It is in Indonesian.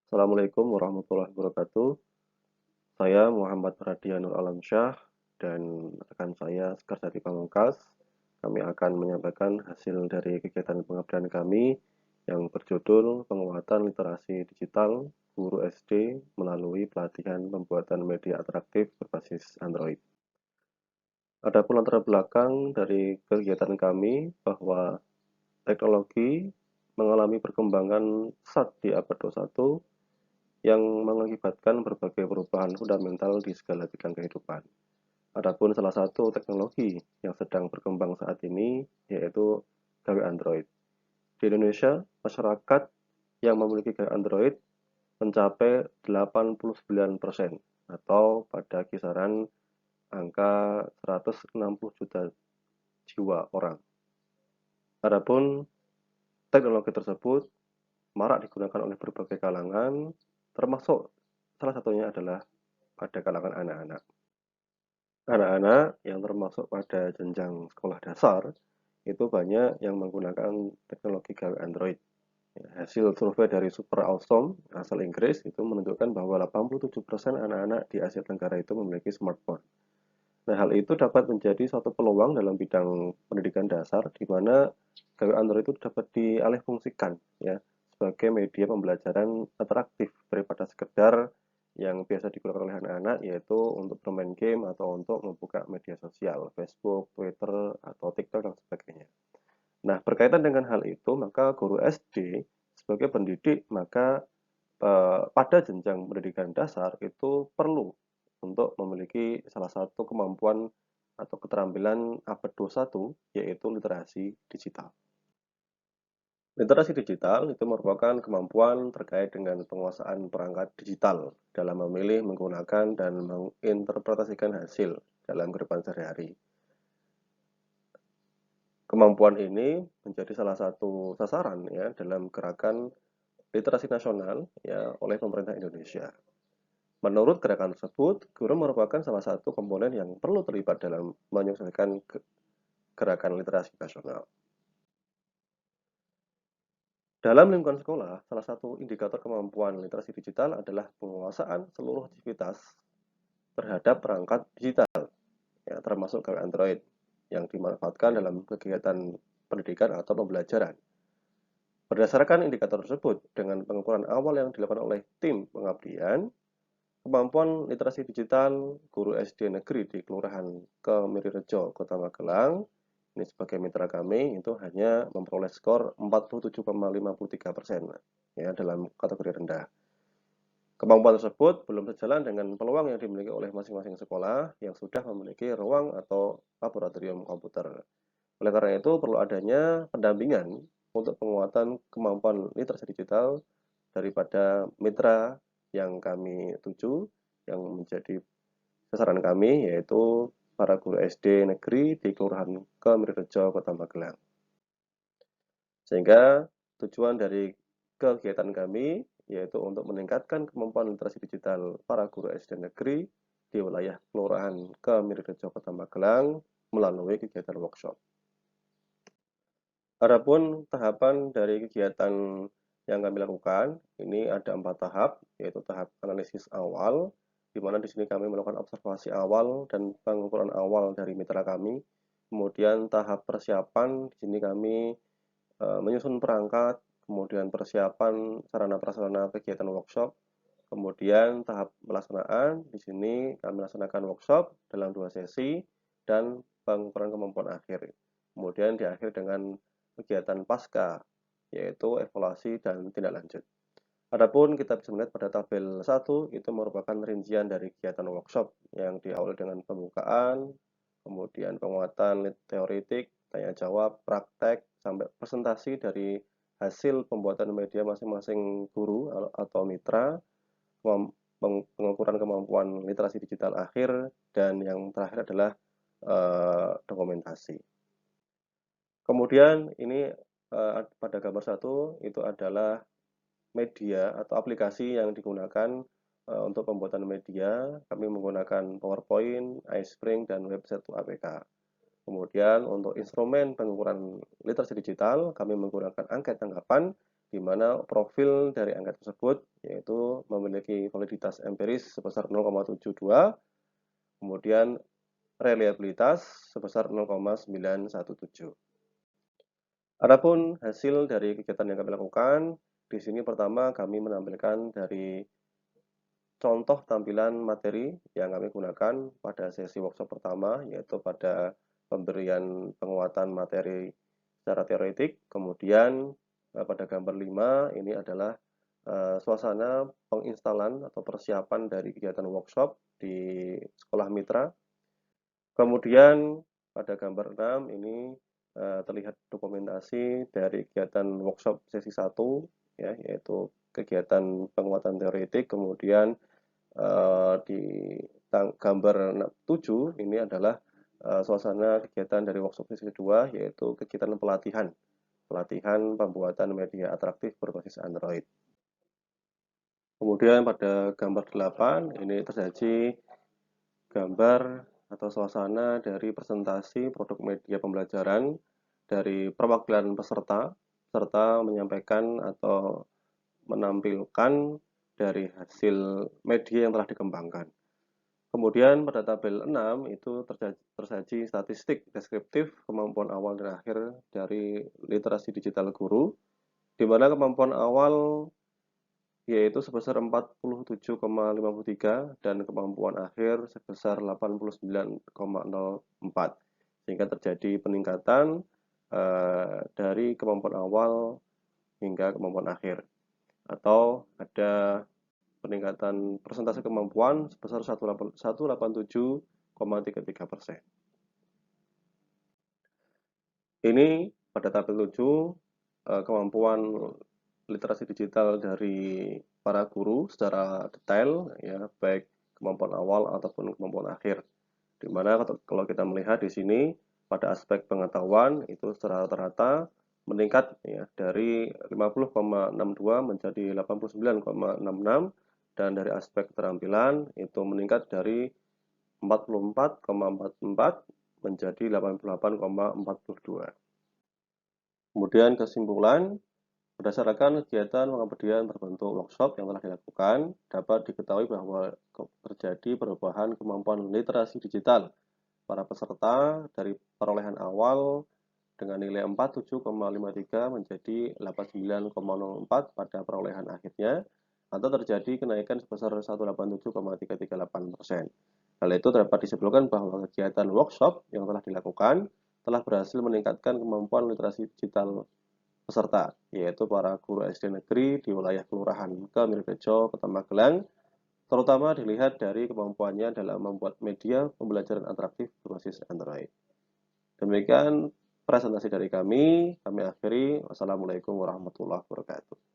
Assalamualaikum warahmatullahi wabarakatuh. Saya Muhammad Radianul Alamsyah dan rekan saya Sekar Jati Pamungkas. Kami akan menyampaikan hasil dari kegiatan pengabdian kami yang berjudul Penguatan Literasi Digital Guru SD melalui pelatihan pembuatan media atraktif berbasis Android. Adapun latar belakang dari kegiatan kami bahwa teknologi mengalami perkembangan pesat di abad 21 yang mengakibatkan berbagai perubahan fundamental di segala bidang kehidupan. Adapun salah satu teknologi yang sedang berkembang saat ini yaitu gawe Android. Di Indonesia, masyarakat yang memiliki gawe Android mencapai 89% atau pada kisaran angka 160 juta jiwa orang. Adapun teknologi tersebut marak digunakan oleh berbagai kalangan, termasuk salah satunya adalah pada kalangan anak-anak. Anak-anak yang termasuk pada jenjang sekolah dasar itu banyak yang menggunakan teknologi gawe Android. Hasil survei dari Super Awesome asal Inggris itu menunjukkan bahwa 87% anak-anak di Asia Tenggara itu memiliki smartphone. Nah, hal itu dapat menjadi suatu peluang dalam bidang pendidikan dasar di mana gawe Android itu dapat dialihfungsikan ya sebagai media pembelajaran atraktif daripada sekedar yang biasa digunakan oleh anak-anak yaitu untuk bermain game atau untuk membuka media sosial, Facebook, Twitter, atau TikTok dan sebagainya. Nah, berkaitan dengan hal itu, maka guru SD sebagai pendidik maka pada jenjang pendidikan dasar itu perlu untuk memiliki salah satu kemampuan atau keterampilan abad 21 yaitu literasi digital. Literasi digital itu merupakan kemampuan terkait dengan penguasaan perangkat digital dalam memilih, menggunakan, dan menginterpretasikan hasil dalam kehidupan sehari-hari. Kemampuan ini menjadi salah satu sasaran ya dalam gerakan literasi nasional ya oleh pemerintah Indonesia. Menurut gerakan tersebut, guru merupakan salah satu komponen yang perlu terlibat dalam menyukseskan gerakan literasi nasional. Dalam lingkungan sekolah, salah satu indikator kemampuan literasi digital adalah penguasaan seluruh aktivitas terhadap perangkat digital, ya, termasuk gawe Android, yang dimanfaatkan dalam kegiatan pendidikan atau pembelajaran. Berdasarkan indikator tersebut, dengan pengukuran awal yang dilakukan oleh tim pengabdian, kemampuan literasi digital guru SD negeri di Kelurahan Kemirirejo, Kota Magelang, ini sebagai mitra kami, itu hanya memperoleh skor 47,53% ya, dalam kategori rendah. Kemampuan tersebut belum sejalan dengan peluang yang dimiliki oleh masing-masing sekolah yang sudah memiliki ruang atau laboratorium komputer. Oleh karena itu, perlu adanya pendampingan untuk penguatan kemampuan literasi digital daripada mitra yang kami tuju, yang menjadi sasaran kami, yaitu para guru SD negeri di Kelurahan Kemirirejo, Kota Magelang. Sehingga tujuan dari kegiatan kami yaitu untuk meningkatkan kemampuan literasi digital para guru SD negeri di wilayah Kelurahan Kemirirejo, Kota Magelang melalui kegiatan workshop. Adapun tahapan dari kegiatan yang kami lakukan, ini ada 4 tahap, yaitu tahap analisis awal, di mana di sini kami melakukan observasi awal dan pengukuran awal dari mitra kami. Kemudian tahap persiapan, di sini kami menyusun perangkat, kemudian persiapan sarana prasarana kegiatan workshop, kemudian tahap pelaksanaan, di sini kami melaksanakan workshop dalam 2 sesi dan pengukuran kemampuan akhir. Kemudian diakhiri dengan kegiatan pasca, yaitu evaluasi dan tindak lanjut. Adapun kita bisa melihat pada tabel 1 itu merupakan rincian dari kegiatan workshop yang diawali dengan pembukaan, kemudian penguatan teoretik, tanya jawab, praktek, sampai presentasi dari hasil pembuatan media masing-masing guru atau mitra, pengukuran kemampuan literasi digital akhir, dan yang terakhir adalah dokumentasi. Kemudian ini pada gambar 1 itu adalah media atau aplikasi yang digunakan untuk pembuatan media. Kami menggunakan PowerPoint, iSpring, dan Web1 APK. Kemudian untuk instrumen pengukuran literasi digital, kami menggunakan angket tanggapan di mana profil dari angka tersebut yaitu memiliki validitas empiris sebesar 0,72, kemudian reliabilitas sebesar 0,917. Adapun hasil dari kegiatan yang kami lakukan, di sini pertama kami menampilkan dari contoh tampilan materi yang kami gunakan pada sesi workshop pertama, yaitu pada pemberian penguatan materi secara teoretik. Kemudian pada gambar 5 ini adalah suasana penginstalan atau persiapan dari kegiatan workshop di sekolah mitra. Kemudian pada gambar 6 ini terlihat dokumentasi dari kegiatan workshop sesi 1, ya, yaitu kegiatan penguatan teoretik. Kemudian di gambar 7 ini adalah suasana kegiatan dari workshop sesi 2, yaitu kegiatan pelatihan pembuatan media atraktif berbasis Android. Kemudian pada gambar 8 ini tersaji gambar atau suasana dari presentasi produk media pembelajaran dari perwakilan peserta, serta menyampaikan atau menampilkan dari hasil media yang telah dikembangkan. Kemudian pada tabel 6 itu tersaji statistik deskriptif kemampuan awal dan akhir dari literasi digital guru, di mana kemampuan awal yaitu sebesar 47,53 dan kemampuan akhir sebesar 89,04, sehingga terjadi peningkatan dari kemampuan awal hingga kemampuan akhir, atau ada peningkatan persentase kemampuan sebesar 187,33%. Ini pada tabel 7 kemampuan literasi digital dari para guru secara detail, ya, baik kemampuan awal ataupun kemampuan akhir. Dimana kalau kita melihat di sini pada aspek pengetahuan itu secara rata-rata meningkat, ya, dari 50,62 menjadi 89,66, dan dari aspek keterampilan itu meningkat dari 44,44 menjadi 88,42. Kemudian kesimpulan, berdasarkan kegiatan pengabdian berbentuk workshop yang telah dilakukan, dapat diketahui bahwa terjadi perubahan kemampuan literasi digital para peserta dari perolehan awal dengan nilai 47,53 menjadi 89,04 pada perolehan akhirnya, atau terjadi kenaikan sebesar 187,338%. Hal itu dapat disimpulkan bahwa kegiatan workshop yang telah dilakukan telah berhasil meningkatkan kemampuan literasi digital peserta, yaitu para guru SD negeri di wilayah Kelurahan Kemirbejo, Kota Magelang, terutama dilihat dari kemampuannya dalam membuat media pembelajaran atraktif berbasis Android. Demikian presentasi dari kami akhiri. Wassalamualaikum warahmatullahi wabarakatuh.